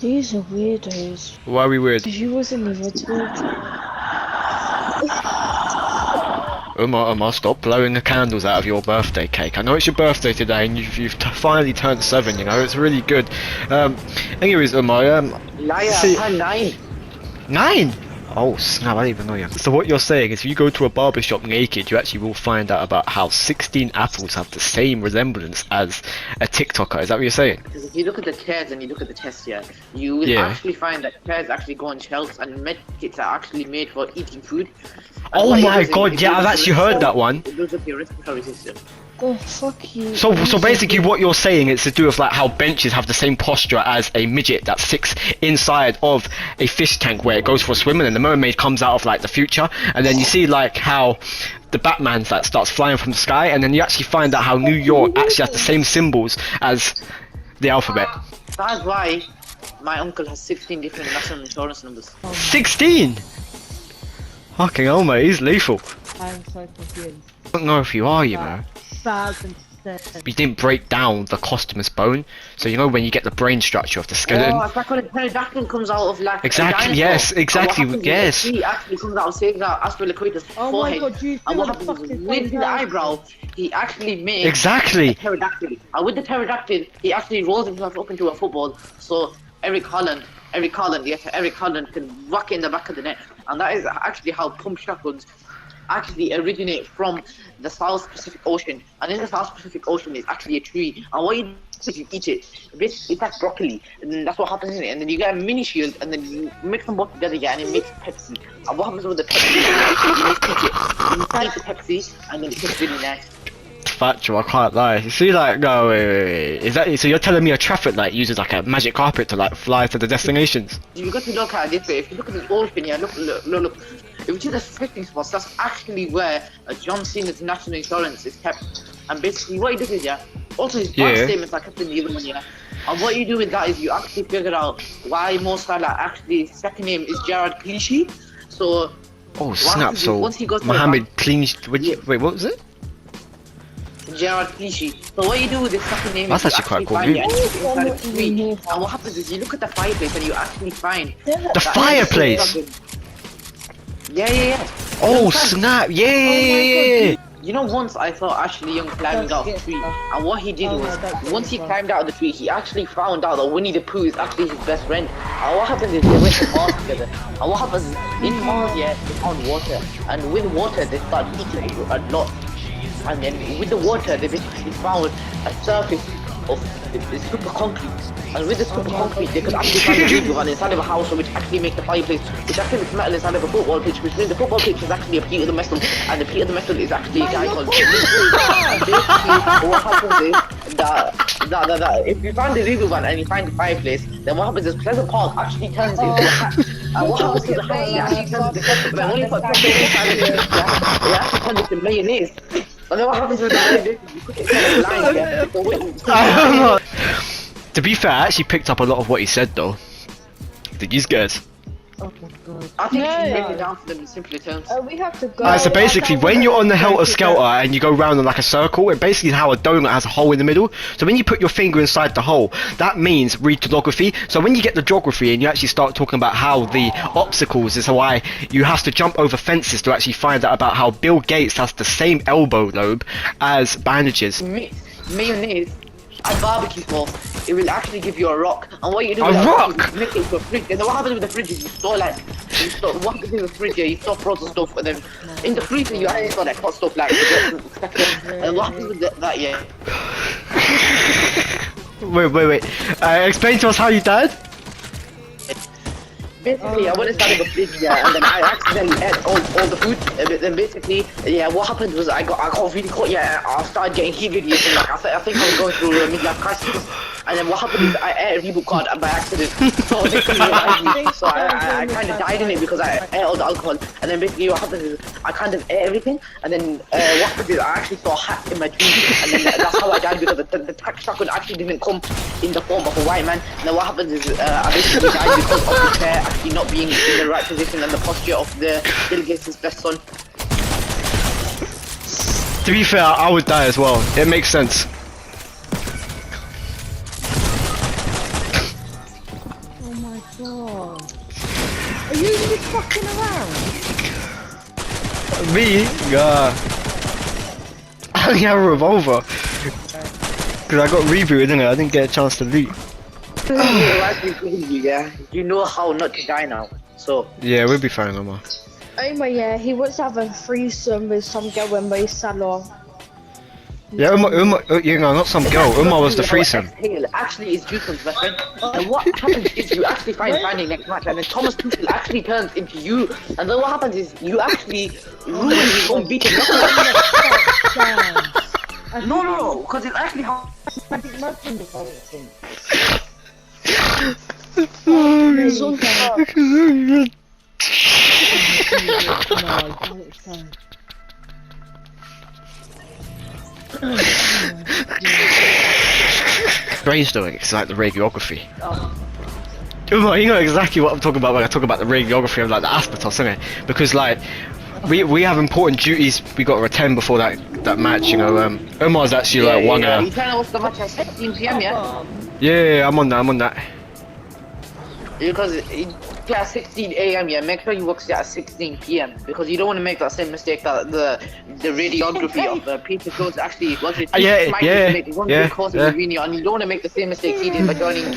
These are weirdos. Why are we weird? Because you wasn't even told. Umar, stop blowing the candles out of your birthday cake. I know it's your birthday today and you've finally turned 7, you know, it's really good. Anyways, Umar, Liar, see- I'm 9. 9? Oh snap, I didn't even know you. So what you're saying is if you go to a barbershop naked, you actually will find out about how 16 apples have the same resemblance as a TikToker. Is that what you're saying? Because if you look at the chairs and you look at the tests here, you will actually find that chairs actually go on shelves and med kits are actually made for eating food. And Oh what it my does is god, it yeah, I've builds actually your heard that one. It builds up your respiratory system. Oh, fuck you. So basically what you're saying is to do with like how benches have the same posture as a midget that sits inside of a fish tank where it goes for a swim, and then the mermaid comes out of like the future, and then you see like how the Batman that starts flying from the sky, and then you actually find out how New York actually has the same symbols as the alphabet. That's why my uncle has 16 different national insurance numbers. 16! Fucking hell mate, he's lethal. I'm so confused. I don't know if you are, you know. 1000%. But you didn't break down the costumer's bone, so you know when you get the brain structure of the skeleton. Oh, it's like when a pterodactyl comes out of like Exactly, a dinosaur. yes, exactly, And what happens yes. is the tree actually comes out of Savior Aspilicueta's Oh my forehead. god, you And what the happens fucking is with the eyebrow, he actually makes Exactly. a pterodactyl. And with the pterodactyl, he actually rolls himself up into a football. So Eric Holland can rock it in the back of the net. And that is actually how pump shotguns actually originate from the South Pacific Ocean. And in the South Pacific Ocean is actually a tree. And what you do is you eat it. It's like broccoli. And that's what happens in it. And then you get a mini shield and then you mix them both together, yeah, and it makes Pepsi. And what happens with the Pepsi? You eat it. You eat the Pepsi and then it tastes really nice. Factual, I can't lie. You see, like, no, wait. Is that so? You're telling me a traffic light uses like a magic carpet to like fly to the destinations? You got to look at it this way. If you look at the ocean here, look. If you see the fishing spots, that's actually where John Cena's national insurance is kept. And basically, what he does is, yeah. Also, his bank statements are kept in the other one, yeah. And what you do with that is you actually figure out why Mo Salah actually his second name is Gerard Clichy. So. Oh snap! So once he goes to Mohammed clean. Wait, what was it? Gerard Clichy. So what you do with this second name That's is actually you quite find cool, it inside of the tree. And what happens is you look at the fireplace and you actually find The fireplace. Yeah. Oh snap! Yeah. You know, once I saw Ashley Young climbing out of the tree, and what he did was, once he climbed out of the tree, he actually found out that Winnie the Pooh is actually his best friend. And what happens is they went to Mars together. And what happens is, in Mars, yeah, they found water, and with water they start eating it a lot. And then with the water, they basically found a surface of the super concrete. And with the super concrete, they could actually find a radio van inside of a house which actually makes the fireplace, which actually makes metal inside of a football pitch, which means the football pitch is actually a piece of the metal, and the piece of the metal is actually a guy called And basically, what happens is that if you find the radio van and you find the fireplace, then what happens is Pleasant Park actually turns into a hat. And what happens is the hat actually turns into ketchup. Like, when you put ketchup inside of it, it actually turns into mayonnaise. And then what happens with the mayonnaise, you put it in a line, yeah? To be fair, I actually picked up a lot of what he said though. Did you guys? Oh my god. I think you should break it down for them in simpler terms. We have to go. So basically, when you're on the Helter Skelter and you go round in like a circle, it basically is how a donut has a hole in the middle. So when you put your finger inside the hole, that means read geography. So when you get the geography and you actually start talking about how the obstacles is why you have to jump over fences to actually find out about how Bill Gates has the same elbow lobe as bandages. Mayonnaise and barbecue sauce, it will actually give you a rock. And what you do A with that rock? is you make it into a fridge. And then what happens with the fridge is you store what happens in the fridge, yeah, you store frozen stuff, and then in the freezer you actually store like hot stuff like and what happens with that, yeah. Wait. Explain to us how you died. Basically, I went inside of the fridge, yeah, and then I accidentally ate all the food. And then basically, yeah, what happened was I got really caught, yeah, I started getting heated, and like I think I was going through a midlife crisis. And then what happened is I ate a reboot card by accident. So I kind of died in it because I ate all the alcohol. And then basically what happened is I kind of ate everything. And then what happened is I actually saw a hat in my dream. And then that's how I died because the tax shotgun actually didn't come in the form of a white man. And then what happens is I basically died because of the chair actually not being in the right position and the posture of the Bill Gates' best son. To be fair, I would die as well. It makes sense. Oh my god. Are you just fucking around? Me? I only have a revolver. Because I got rebooted, didn't I? I didn't get a chance to loot. You know how not to die now. So Yeah, we'll be fine, Umar. Oh my yeah, he wants to have a threesome with some girl in my salon. Yeah, Umar, you know, not some girl. Umar was the threesome. actually is Juson's best friend. And what happens is you actually find finding next match, and then Thomas Tuchel actually turns into you. And then what happens is you actually ruin his own beating. No, because it's actually how. I think my friend is everything. He's on that. Brain's doing it's like the radiography. Umar, you know exactly what I'm talking about when I talk about the radiography of like the asbestos, innit? Because like we have important duties we got to attend before that match, you know. Umar's actually like one You trying to watch the match at 16 PM, yeah? Yeah, I'm on that. Because it at 16 AM, yeah, make sure you watch it at 16 PM because you don't want to make that same mistake that the radiography of Peter Jones actually was it. Yeah. Course and you don't want to make the same mistake he did by joining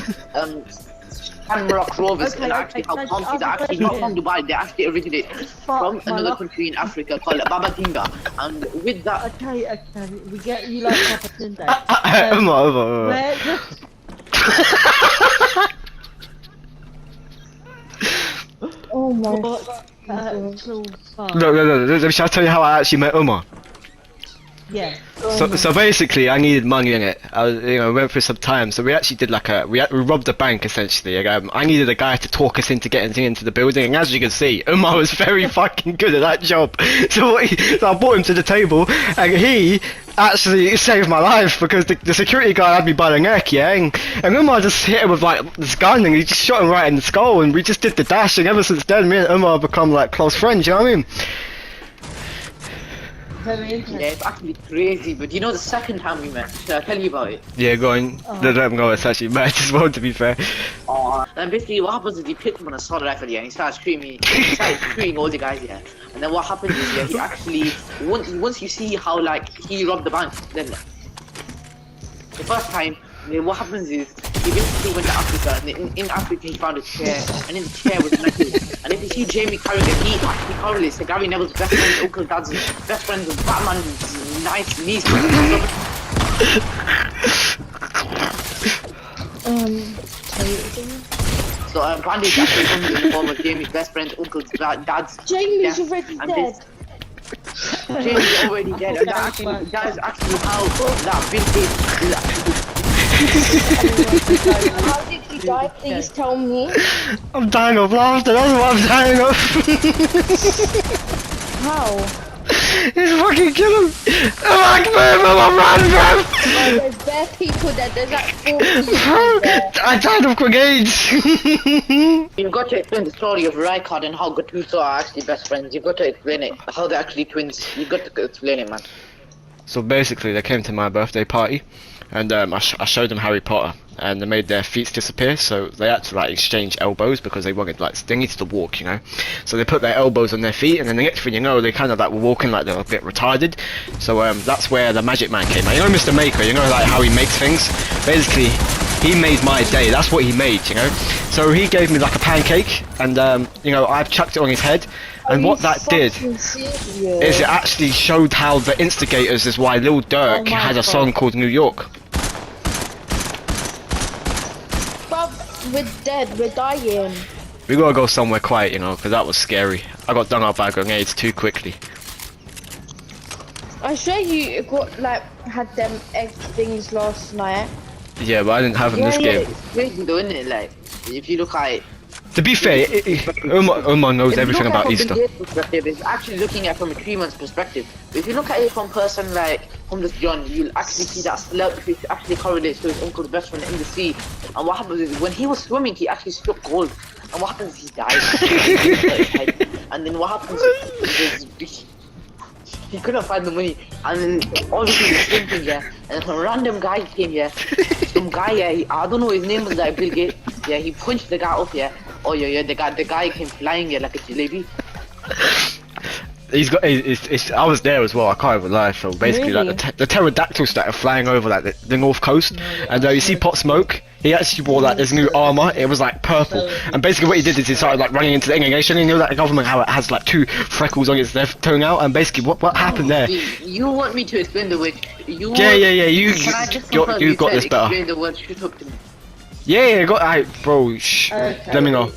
Rock Rovers and actually how Auntie are actually not from Dubai, they actually originated from another country in Africa called Babatinga, and with that. Okay, we get you like Papa Tunde. Umar. Oh my No. Shall I tell you how I actually met Umar? Yeah. So basically, I needed money in it. I was, went for some time. So we actually did like we robbed a bank essentially. I needed a guy to talk us into getting into the building, and as you can see, Umar was very fucking good at that job. So I brought him to the table, and he actually saved my life because the security guard had me by the neck, yeah, and Umar just hit him with like this gun, and he just shot him right in the skull, and we just did the dash, and ever since then, me and Umar have become like close friends. You know what I mean? Yeah, it's actually crazy, but you know the second time we met, should I tell you about it? Yeah, go on. Let him go, it's actually mad as well, to be fair. And basically what happens is he picked him on a assault rifle, yeah, and he started screaming all the guys, yeah. And then what happens is, yeah, he actually, once you see how, like, he robbed the bank, then the first time, what happens is, he basically went to Africa, and in Africa he found a chair, and in the chair was metal. And if you see Jamie Carragher, he actually correlates to Gary Neville's best friend, Uncle Dad's best friend with Batman's nice niece. So Brandy's actually comes in the form of Jamie's best friend, Uncle Dad's. Jamie's already dead. Jamie's already dead, and that is actually how that vintage. How did he die? Please tell me. I'm dying of laughter, that's what I'm dying of. How? He's fucking kill him! I'm run, There's bare people there. There's like 4 people there. I died of grenades! You've got to explain the story of Rijkaard and how Gattuso are actually best friends. You've got to explain it. How they're actually twins. You've got to explain it, man. So basically, they came to my birthday party, and I showed them Harry Potter, and they made their feet disappear. So they had to like exchange elbows because they wanted they needed to walk, you know. So they put their elbows on their feet, and then the next thing you know, they kind of like were walking like they were a bit retarded. So that's where the magic man came out. You know, Mr. Maker. You know, like how he makes things. Basically, he made my day. That's what he made, you know. So he gave me like a pancake, and I've chucked it on his head. And what that did is it actually showed how the instigators is why Lil Durk had a song called New York. Bruv, we're dead. We're dying. We gotta go somewhere quiet, you know, because that was scary. I got done up by grenades too quickly. I swear you got had them egg things last night. Yeah, but I didn't have them this game. It's crazy though, isn't it? Like, if you look at it. To be fair, Umar knows everything about Easter. It's actually looking at it from a 3 months perspective. If you look at it from a person like Homeless John, you'll actually see that celebrity actually correlates to his uncle's best friend in the sea. And what happens is, when he was swimming, he actually struck gold. And what happens is, he died. And then what happens is, he couldn't find the money. And then obviously he was swimming, yeah. And then a random guy came here. Some guy, yeah, I don't know, his name was like Bill Gates. yeah, he punched the guy up, yeah. Oh yeah, the guy came flying, yeah, like a jalebi. He's got. I was there as well. I can't even lie. So basically, Really? like the pterodactyls that are flying over like the north coast, and you see Pot Smoke. He actually wore like this new armor. It was like purple, and basically what he did is he started like running into the engagement. And you know that the government how it has like 2 freckles on its left tongue out, and basically what happened there? You want me to explain the word? You Yeah. You got this better. Explain the word shoot up to me. Yeah, bro. Shh. Okay. Let me know.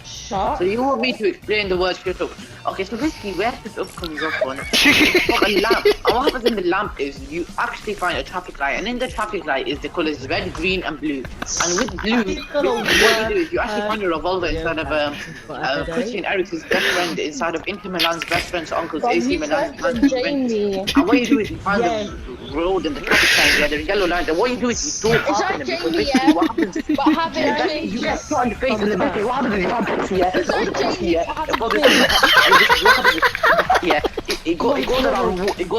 Shut. So you want me to explain the word shoot up? Okay, so basically where shoot up comes up on a lamp. And what happens in the lamp is you actually find a traffic light, and in the traffic light is the colors red, green, and blue. And with blue, what you do is you actually find a revolver inside of Christian Eriksen's best friend, inside of Inter Milan's best friend's uncle's AC Milan's best friend. And what you do is you find the road and the traffic signs, yeah, the yellow lines. And what you do is you don't park in them because basically what happens is But have it changed. you get shot in the face, and then basically what happens is you have Pepsi, yeah, It's all the not Pepsi, changing, yeah, have all the it yeah, it goes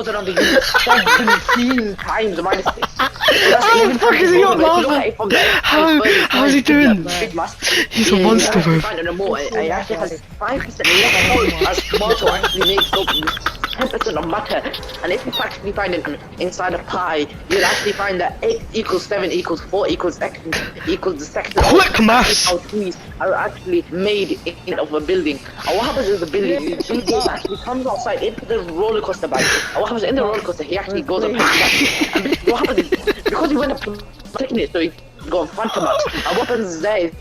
around the unit 17 times minus 6. How the fuck is he not laughing? How is he doing? He's a monster, bro. It actually has 5% less as tomato actually makes up 10% of matter. And if you actually find it inside a pie, you'll actually find that 8 equals 7 equals 4 equals x equals the section Quick maths! how trees are actually made in of a building. And what happens is the building actually comes outside into the roller coaster bike. And what happens in the roller coaster, he actually goes up and back. And what happens is, because he went up taking it, so he got phantom out. And what happens there is,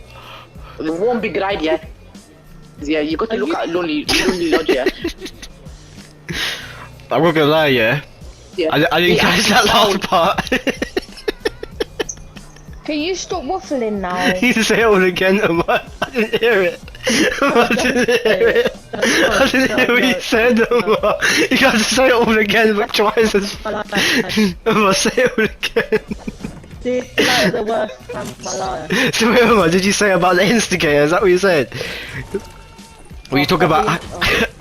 the one big ride, yeah, you got to look at Lonely Lodge, yeah. I'm not gonna lie, yeah. I didn't catch that last part. Can you stop waffling now? You say it all again, Umar. I didn't hear it. I didn't hear it. I didn't hear what you said, Umar. You got to say it all again, but twice as Umar, say it all again. This is like the worst time of my life. So wait, Umar, did you say about the instigator? Is that what you said? Were you talking about?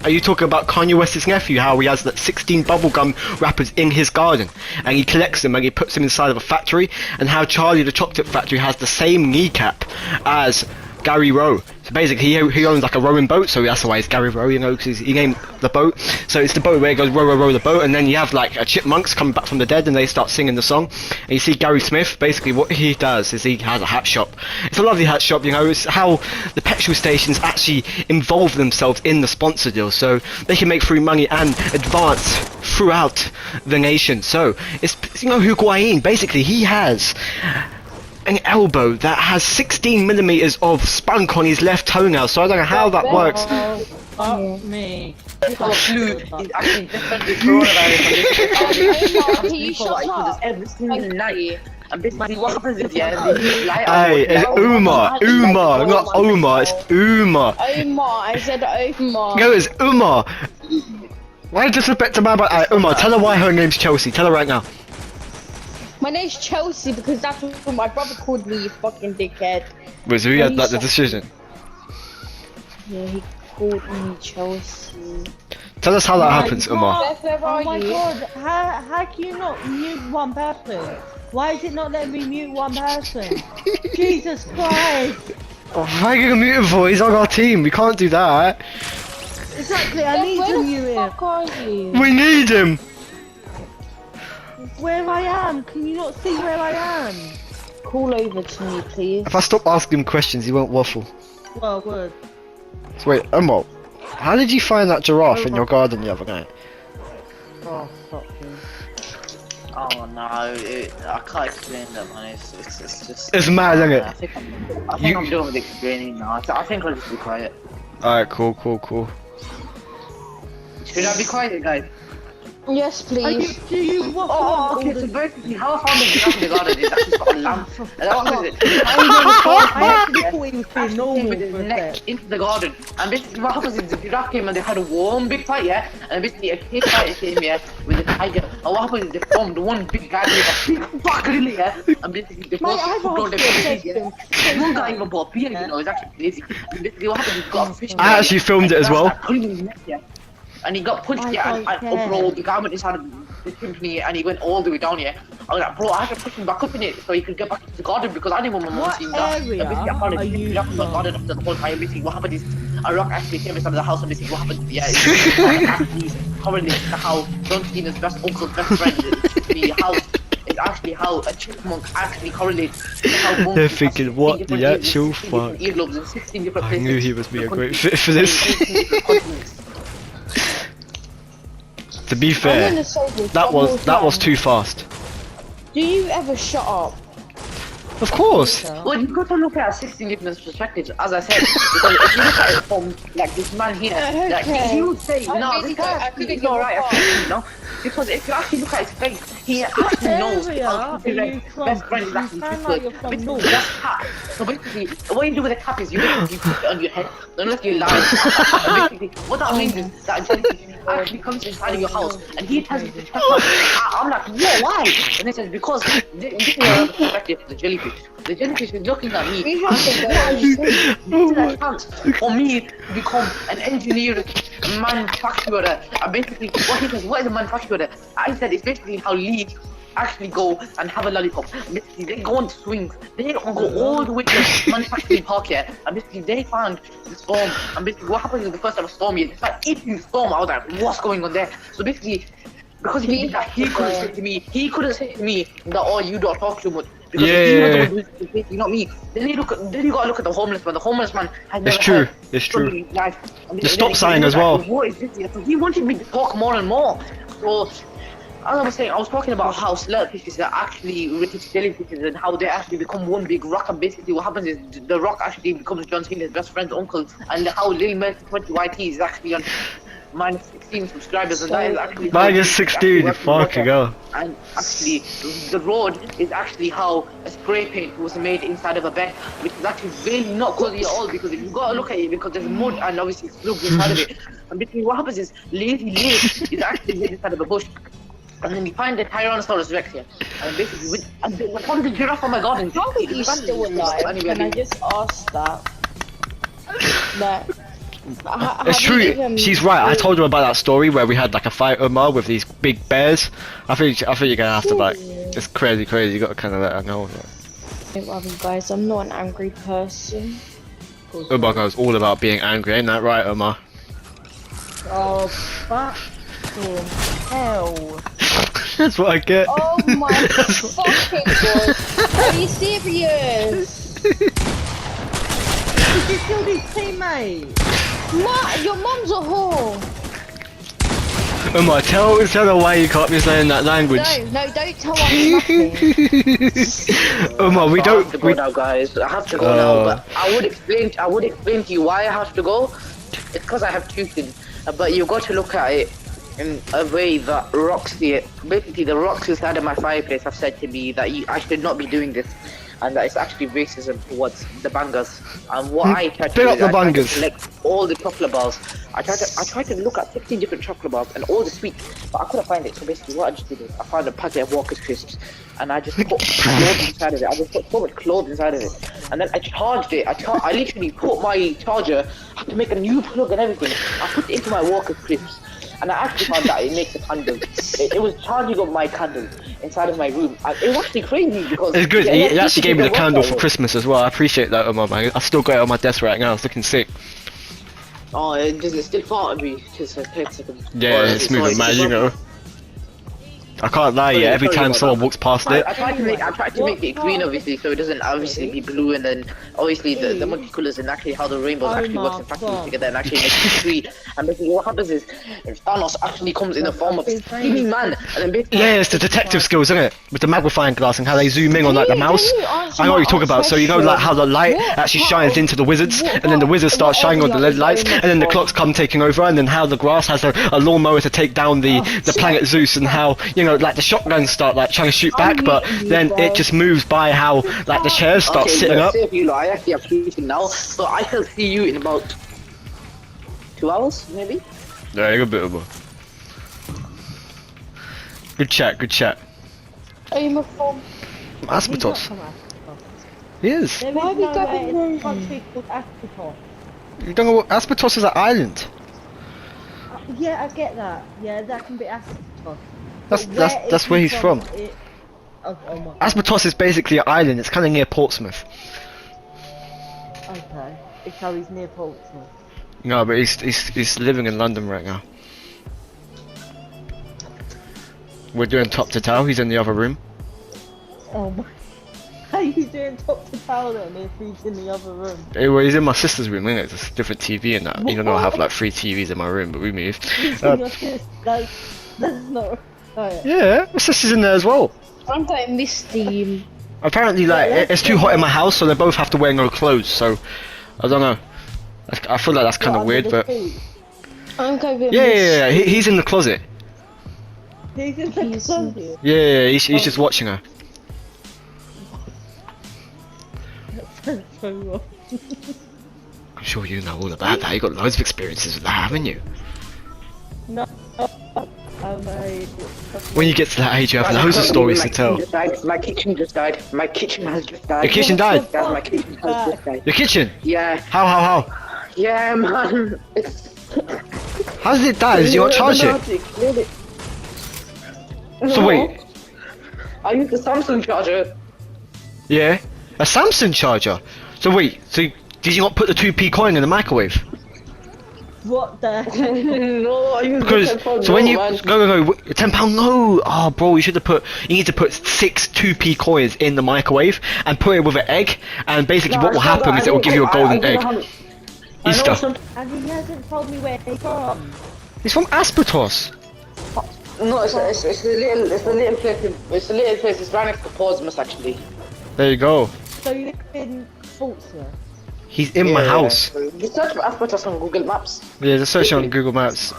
Are you talking about Kanye West's nephew? How he has like 16 bubblegum wrappers in his garden, and he collects them and he puts them inside of a factory, and how Charlie the Chocolate Factory has the same kneecap as Gary Rowe. So basically, he owns like a rowing boat, so that's why it's Gary Rowe, you know, because he named the boat. So it's the boat where it goes row, row, row the boat, and then you have like chipmunks coming back from the dead, and they start singing the song. And you see Gary Smith. Basically, what he does is he has a hat shop. It's a lovely hat shop, you know. It's how the petrol stations actually involve themselves in the sponsor deal, so they can make free money and advance throughout the nation. So it's, you know, Higuain. Basically, he has an elbow that has 16 millimeters of spunk on his left toenail, so I don't know how that works. Fuck me. Flu is actually different to coronavirus. Can you shut up? Every single night. And basically what happens is, yeah, they lie Hey, it's Umar, not Omar, it's Umar. Omar, I said Omar. No, it's Umar. Why disrespect to my but Umar, tell her why her name's Chelsea, tell her right now. My name's Chelsea because that's what my brother called me, you fucking dickhead. Wait, so who had like the decision? Yeah, he called me Chelsea. Tell us how that happens, Umar. Beth, where Oh are my you? god, how can you not mute one person? Why is it not letting me mute one person? Jesus Christ! Oh, how are you gonna mute him for? He's on our team, we can't do that. Exactly, I need Where to the mute him. fuck are you? We need him! Where I am, can you not see where I am? Call over to me, please. If I stop asking him questions, he won't waffle. Well, good. So wait, Umar, how did you find that giraffe in your garden the other night? Oh, fuck you. Oh no, I can't explain that, man. It's just. It's mad, isn't it? I think I'm done with explaining now. I think I'll just be quiet. Alright, cool. Should I be quiet, guys? Yes, please. Do you what? Oh, okay, so basically, how I found the giraffe in the garden is actually got a lamp. And that one is it. I actually thought he was being With normal his for a neck bit. into the garden, and basically what happens is the giraffe came and they had a warm big fight, yeah, and basically a kid fighter came here with the tiger, and what happens is they formed one big guy with a big fuck really, yeah, and basically they both put on their big, yeah. One guy even bought beer, you know, it's actually crazy. And basically what happens is he got a fish. I actually filmed it as well. Pulling his neck, yeah. and he got punched I here, and don't care. bro, the guy went inside the chimney, and he went all the way down here. I was like, bro, I had to push him back up in it so he could get back into the garden because I didn't want my mom What seeing that. area Basically, I found are you a from? garden after the whole time. Basically, what happened is a rock actually came inside of the house, and basically, what happened? Yeah, it actually correlates to how John Cena's best uncle's best friend the house. It's actually how a chipmunk actually correlates to how monkeys They're have thinking, 16 what different the ears, actual 16 fuck? different earlobes in 16 different I places. knew he would be a great Continents. fit for this. 16 different continents. To be I'm fair, gonna say this that one more was time. too fast. Do you ever shut up? Of course. Well, you've got to look at 16 different perspectives, as I said, because if you look at it from, like, this man here, like, he would say, I no, really this guy don't- I actually couldn't is give a alright, fuck. you know? Because if you actually look at his face, he What actually knows area how are to you like, from? best friend is You actually sound truthful. like you're from Basically, North. that's cap. So basically, what you do with a cap is you basically put it on your head, unless you lie. And basically, what that means is that jellyfish actually comes inside of your house, and he tells you to shut up. I'm like, yeah, why? And he says, because this is another perspective of the jellyfish. The jellyfish is looking at me. We have to What are you go. saying? This is a chance for me to become an engineer, manufacturer. And basically, what he says, what is a manufacturer? I said it's basically how leaves actually go and have a lollipop. Basically, they go on swings. They don't go all the way to the manufacturing park here. And basically, they found the storm. And basically, what happens is the first time a storm here, it's like eating the storm. I was like, what's going on there? So basically, because he did that, he couldn't say to me that, oh, you don't talk too much. Because if he was the one who's the face, you know me. Then you gotta look at the homeless man. The homeless man has never It's true. heard It's struggle true. in his life. And The then stop he sign was as like, well. What is this here? So he wanted me to talk more and more. So as I was saying, I was talking about how jellyfishes are actually British jellyfishes and how they actually become one big rock. And basically, what happens is the rock actually becomes John Cena's best friend's uncle, and how Lil Mercy 20 YT is actually on minus 16 subscribers, and that is actually how Minus it's 16, actually working fucking water. hell. And actually, the road is actually how a spray paint was made inside of a bed, which is actually really not good at all, because if you gotta look at it, because there's mud and obviously slugs inside of it. And basically, what happens is lazy Lake is actually made inside of a bush. And then you find the Tyrannosaurus Rex here, and basically, and the one of the giraffe from my garden. How are you still alive? Can I just ask that? Like, It's true. She's right. I told her about that story where we had like a fight, Umar, with these big bears. I think you're gonna have to like. It's crazy. You gotta kind of let her know. Don't worry, guys. I'm not an angry person. Umar goes all about being angry. Ain't that right, Umar? Oh, fucking hell. That's what I get. Oh my fucking god! Are you serious? Did you kill his teammate? Your mum's a whore. Umar, tell her why you can't be saying that language. No, don't tell us nothing. Umar, we I don't. have to go now, guys. I have to go now, but I would explain to you why I have to go. It's because I have tuition, but you've got to look at it in a way that rocks the. Basically, the rocks inside of my fireplace have said to me that I should not be doing this, and that it's actually racism towards the bangers. And what I try to Pick do up is the I try to bangers. collect all the chocolate bars. I try to look at 16 different chocolate bars and all the sweets, but I couldn't find it. So basically, what I just did is I found a packet of Walker's crisps, and I just put clothes inside of it. I just put so much clothes inside of it, and then I charged it. I literally put my charger. I had to make a new plug and everything. I put it into my Walker's crisps. And I actually found that it makes a candle. It was charging up my candle inside of my room. And it was actually crazy because... It's good. He actually gave me the candle for Christmas. Christmas as well. I appreciate that, Umar, man. I still got it on my desk right now. It's looking sick. Oh, does it still fall on me? Just a second. Yeah, it's moving, man. You know. I can't lie. Yeah, every Sorry time about someone that. walks past it. I tried to make it green, obviously, so it doesn't obviously be blue, and then obviously the multicolours and actually how the rainbow actually works and factors together and actually makes it tree. And basically what happens is Thanos actually comes in the form of a steaming man, and then basically Yeah, it's the detective skills, isn't it? With the magnifying glass and how they zoom in on like the mouse. I know what you're talking about. So you know like how the light actually shines into the wizards, and then the wizards start shining on the LED lights, and then the clocks come taking over, and then how the grass has a lawnmower to take down the planet Zeus, and how like the shotguns start like trying to shoot back, but then it just moves by how like the chairs start sitting up. Save you, I actually have tuition now, so I shall see you in about 2 hours, maybe. Yeah, a bit of a. Good chat. Are you my phone? Aspetos. He is. There is Why are we no going country called Aspetos. You don't know what Aspetos is an island. Yeah, I get that. Yeah, that can be Aspertos. That's where he's from. Oh my God. Aspertos is basically an island. It's kind of near Portsmouth. Okay. So he's near Portsmouth. No, but he's living in London right now. We're doing top to tail. He's in the other room. Oh my. How are you doing top to tail then if he's in the other room? Well, he's in my sister's room, isn't it? There's a different TV in that. Even though I have like 3 TVs in my room, but we moved. He's in your sister. That's not right. Yeah, my sister's in there as well. I miss Steam. Apparently, like, it's too hot in my house, so they both have to wear no clothes. So, I don't know. I feel like that's kind of weird, but I'm going to yeah. He's in the closet. He's in the closet. Yeah, he's just watching her. That's so wrong. I'm sure you know all about that. You got loads of experiences with that, haven't you? No. When you get to that age, you have loads of stories to tell. My kitchen just died. My kitchen has just died. Your kitchen died? Guys, my kitchen has just died. Your kitchen? Yeah. How? Yeah, man. How did it die? Did you not charge it? So wait. I used the Samsung charger. Yeah? A Samsung charger? So wait, so did you not put the 2p coin in the microwave? What the? No, I used Because the 10 pound so when note, you man. go £10 no. Oh bro, you need to put 6 2p coins in the microwave and put it with an egg, and basically what will happen is it will give you a golden egg. Easter. And he hasn't told me where he's from. He's from Aspertos. No, it's a little place. It's right next to Portsmouth, actually. There you go. So you live in Portsmouth? He's in my house. You search for Aspertos on Google Maps. Yeah, just search it on Google Maps.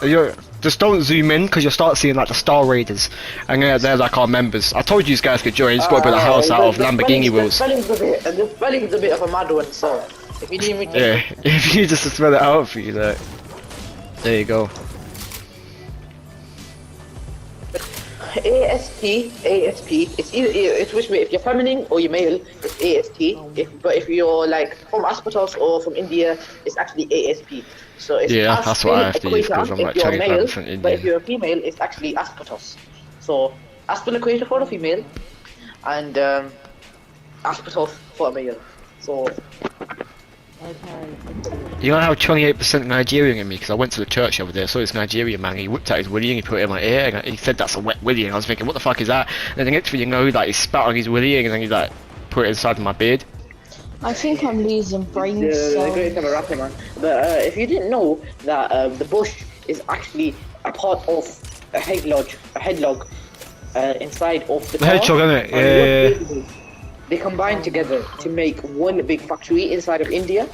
Just don't zoom in because you'll start seeing like the Star Raiders, and they're like our members. I told you guys could join. You just got to build a house out of Lamborghini wheels. The spelling's a bit of a mad one, so if you need me to... Yeah, if you just to spell it out for you, like, there you go. ASP. It's which way? If you're feminine or you're male, it's AST. But if you're like from Aspertos or from India, it's actually ASP. So it's Yeah, that's what I have to use because I'm if like you're Chinese male, man from but India. if you're a female, it's actually Aspertos. So Aspen equator for a female, and Aspertos for a male. So. Okay. You know how 28% Nigerian in me because I went to the church over there, saw this Nigerian man, he whipped out his willy and he put it in my ear and he said that's a wet willy, and I was thinking what the fuck is that? And then the next thing you know, like he spat on his willy and then he like put it inside my beard. I think I'm losing brain The cells. great of a rapper, man. But if you didn't know that the bush is actually a part of a headlog inside of the The car. hedgehog, isn't it? And what Yeah. they combine together to make one big factory inside of India.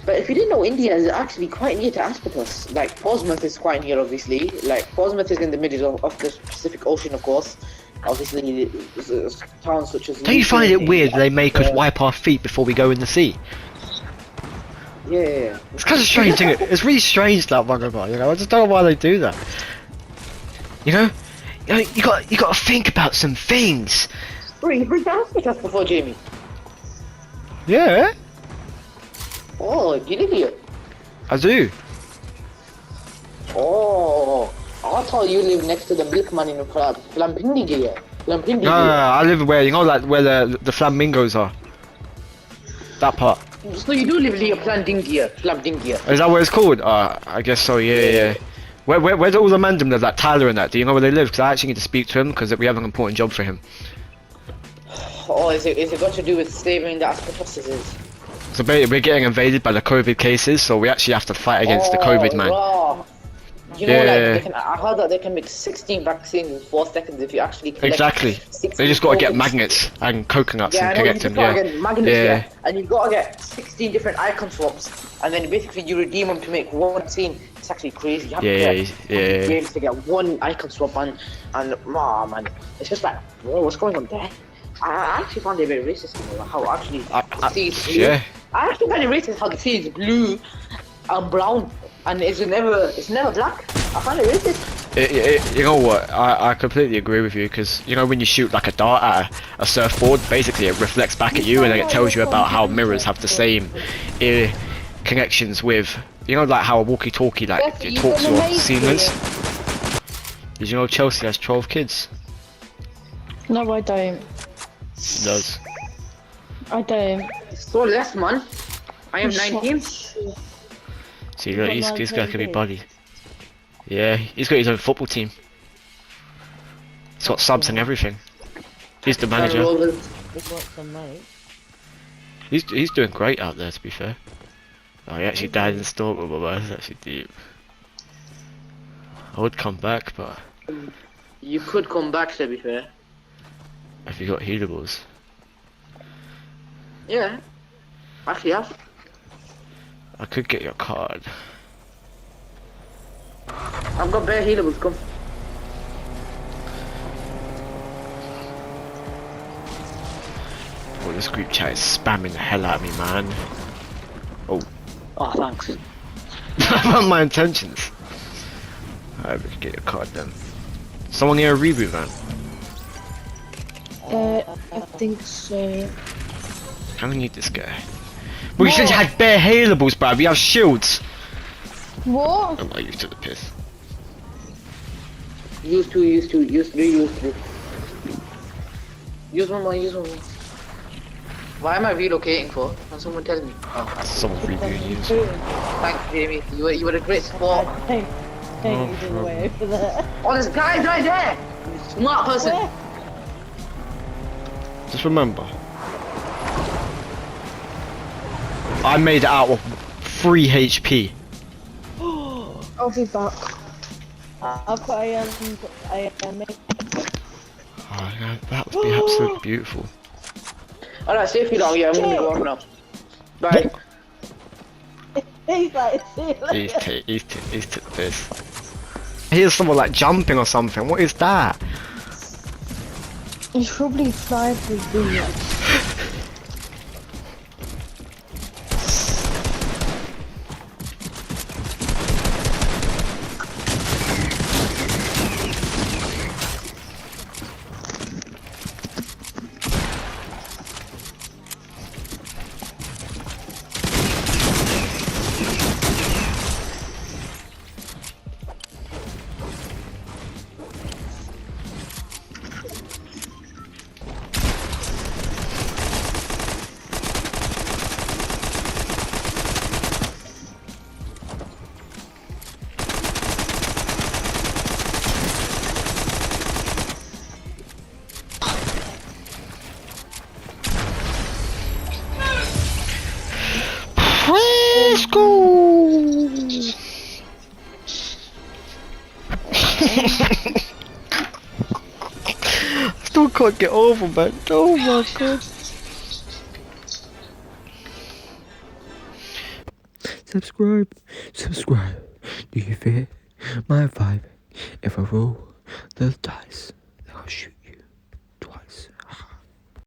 But if you didn't know, India is actually quite near to Aspertos. Like, Portsmouth is quite near, obviously. Like, Portsmouth is in the middle of the Pacific Ocean, of course. Obviously, towns such as... Don't you find it weird they make us wipe our feet before we go in the sea? Yeah. It's kind of strange, isn't it? It's really strange that one about, you know. I just don't know why they do that. You know, you got to think about some things. Bro, you been to Aspertos before, Jamie? Yeah, Oh, you live here? I do. Oh, I thought you live next to the milkman in Flampindigia. No, I live where, you know, like where the flamingos are. That part. So you do live near Flampindigia. Is that what it's called? I guess so. Yeah. Where do all the men live? Like Tyler and that. Do you know where they live? Because I actually need to speak to him because we have an important job for him. Oh, is it got to do with saving the asbestos? So we're getting invaded by the COVID cases, so we actually have to fight against the COVID man. Wow. You know, Yeah. like I heard that they can make 16 vaccines in 4 seconds if you actually collect Exactly. 16 They just got to get COVID. magnets and coconuts Yeah, I and know, you connect just them. gotta Yeah. get magnets, Yeah. and you've got to get 16 different icon swaps, and then basically you redeem them to make one scene. It's actually crazy. You have to Yeah, get yeah. games to get one icon swap, and oh man, it's just like, whoa, what's going on there? I actually found it very racist, you know, how actually the sea is blue. Yeah. I actually find it racist how the sea is blue and brown, and it's never black. I find it racist. You know what? I completely agree with you because you know when you shoot like a dart at a surfboard, basically it reflects back at you and then it tells you about how mirrors have the same connections with, you know, like how a walkie-talkie like Becky, it you talks got to an a amazing Siemens. Did you know Chelsea has 12 kids? No, I don't. It does. I don't. So less, man. I am 19. See, You look, got he's 19 got to be kids? buddy. Yeah, he's got his own football team. He's got subs and everything. He's the manager. He's got some mate. He's doing great out there, to be fair. Oh, he actually died in the storm. That's actually deep. I would come back, but You could come back, to be fair. if you got healables, Yeah. Actually, yeah. I could get your card. I've got bare healables, come. Oh, this group chat is spamming the hell out of me, man. Oh, Oh, thanks. about my intentions. Alright, we can get your card then. Someone near a reboot van. I think so. I don't need this guy. We should have had bare healables, bruv. We have shields. What? I'm not used to the piss. Use two, use three. Use one more, use one more. Why am I relocating for? Can someone tell me? Oh, Someone's rebooting you. thanks, Jamie. You were a great sport. Hey, he's in the way over there. Oh, there's guys right there! Smart person. Where? Just remember, I made it out of 3 HP. I'll be back. I've got a Oh, yeah, that would be absolutely beautiful. Alright, stay for long, yeah, I'm gonna go off now. Bye. He's like, see you later. He's took this. Here's someone like jumping or something. What is that? He's probably flying through the Still can't get over, man. Oh my god. Subscribe. Do you fear my vibe? If I roll the dice, I'll shoot.